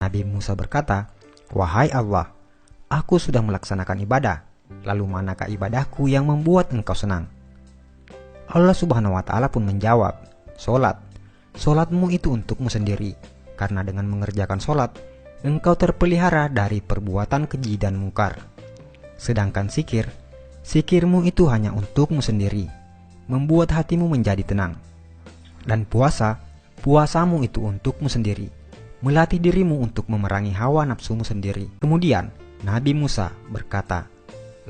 Nabi Musa berkata, "Wahai Allah, aku sudah melaksanakan ibadah, lalu manakah ibadahku yang membuat engkau senang?" Allah Subhanahu wa Ta'ala pun menjawab, "Solat. Solatmu itu untukmu sendiri, karena dengan mengerjakan solat, engkau terpelihara dari perbuatan keji dan mungkar. Sedangkan sikirmu itu hanya untukmu sendiri, membuat hatimu menjadi tenang. Dan puasamu itu untukmu sendiri, melatih dirimu untuk memerangi hawa nafsumu sendiri." Kemudian Nabi Musa berkata,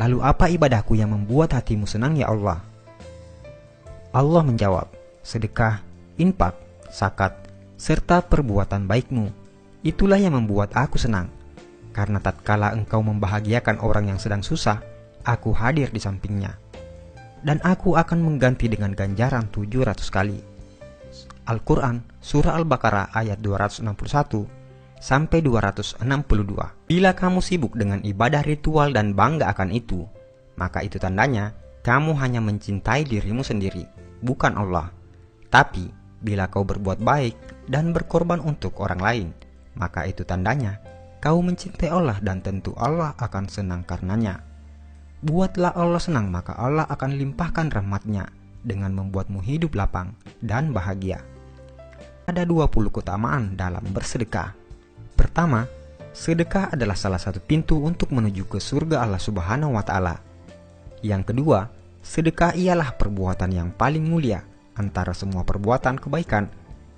"Lalu apa ibadahku yang membuat hatimu senang ya Allah?" Allah menjawab, "Sedekah, infak, zakat, serta perbuatan baikmu. Itulah yang membuat aku senang. Karena tatkala engkau membahagiakan orang yang sedang susah, aku hadir di sampingnya. Dan aku akan mengganti dengan ganjaran 700 kali." Al-Quran Surah Al-Baqarah ayat 261 sampai 262. Bila kamu sibuk dengan ibadah ritual dan bangga akan itu, maka itu tandanya kamu hanya mencintai dirimu sendiri, bukan Allah. Tapi bila kau berbuat baik dan berkorban untuk orang lain, maka itu tandanya kau mencintai Allah dan tentu Allah akan senang karenanya. Buatlah Allah senang, maka Allah akan limpahkan rahmat-Nya dengan membuatmu hidup lapang dan bahagia. Ada 20 keutamaan dalam bersedekah. Pertama, sedekah adalah salah satu pintu untuk menuju ke surga Allah Subhanahu wa Ta'ala. Yang kedua, sedekah ialah perbuatan yang paling mulia antara semua perbuatan kebaikan,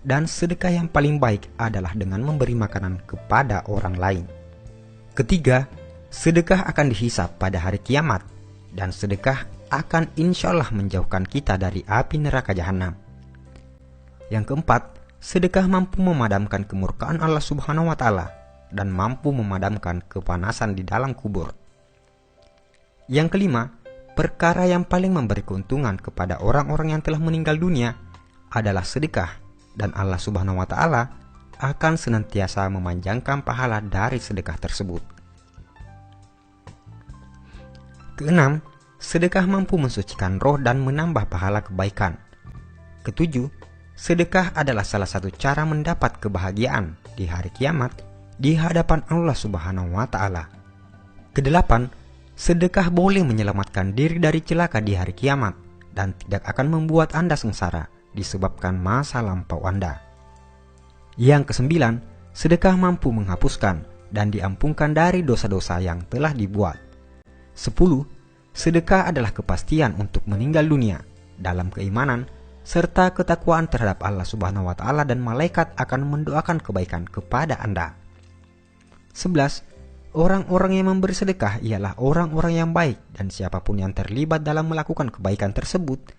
dan sedekah yang paling baik adalah dengan memberi makanan kepada orang lain. Ketiga, sedekah akan dihisab pada hari kiamat, dan sedekah akan insya Allah menjauhkan kita dari api neraka jahanam. Yang keempat, sedekah mampu memadamkan kemurkaan Allah Subhanahu wa Ta'ala dan mampu memadamkan kepanasan di dalam kubur. Yang kelima, perkara yang paling memberi keuntungan kepada orang-orang yang telah meninggal dunia adalah sedekah, dan Allah Subhanahu wa Ta'ala akan senantiasa memanjangkan pahala dari sedekah tersebut. Keenam, sedekah mampu mensucikan roh dan menambah pahala kebaikan. Ketujuh, sedekah adalah salah satu cara mendapat kebahagiaan di hari kiamat di hadapan Allah Subhanahu wa Ta'ala. Kedelapan, sedekah boleh menyelamatkan diri dari celaka di hari kiamat dan tidak akan membuat Anda sengsara disebabkan masa lampau Anda. Yang kesembilan, sedekah mampu menghapuskan dan diampunkan dari dosa-dosa yang telah dibuat. 10. Sedekah adalah kepastian untuk meninggal dunia dalam keimanan serta ketakwaan terhadap Allah Subhanahu wa Ta'ala, dan malaikat akan mendoakan kebaikan kepada Anda. 11. Orang-orang yang memberi sedekah ialah orang-orang yang baik, dan siapapun yang terlibat dalam melakukan kebaikan tersebut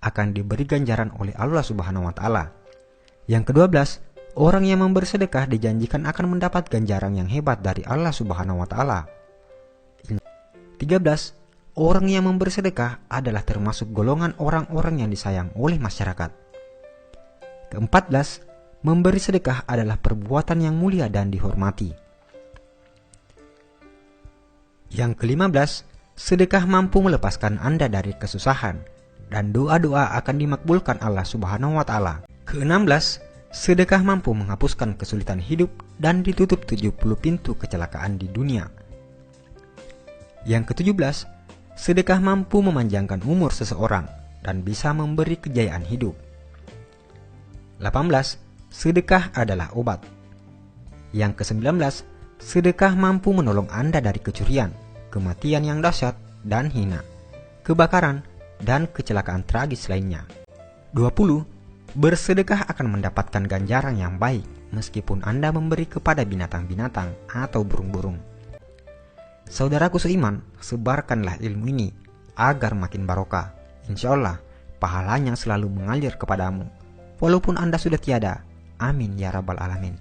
akan diberi ganjaran oleh Allah Subhanahu wa Ta'ala. Yang ke-12, orang yang memberi sedekah dijanjikan akan mendapat ganjaran yang hebat dari Allah Subhanahu wa Ta'ala. 13. Orang yang memberi sedekah adalah termasuk golongan orang-orang yang disayang oleh masyarakat. Ke-14, memberi sedekah adalah perbuatan yang mulia dan dihormati. Yang ke-15, sedekah mampu melepaskan Anda dari kesusahan, dan doa-doa akan dimakbulkan Allah Subhanahu wa Ta'ala. Ke-16, sedekah mampu menghapuskan kesulitan hidup dan ditutup 70 pintu kecelakaan di dunia. Yang ke-17, sedekah mampu memanjangkan umur seseorang dan bisa memberi kejayaan hidup. 18. Sedekah adalah obat. Yang ke-19, sedekah mampu menolong Anda dari kecurian, kematian yang dahsyat dan hina, kebakaran, dan kecelakaan tragis lainnya. 20. Bersedekah akan mendapatkan ganjaran yang baik meskipun Anda memberi kepada binatang-binatang atau burung-burung. Saudaraku seiman, sebarkanlah ilmu ini agar makin barokah. Insya Allah, pahalanya selalu mengalir kepadamu, walaupun Anda sudah tiada. Amin ya rabbal alamin.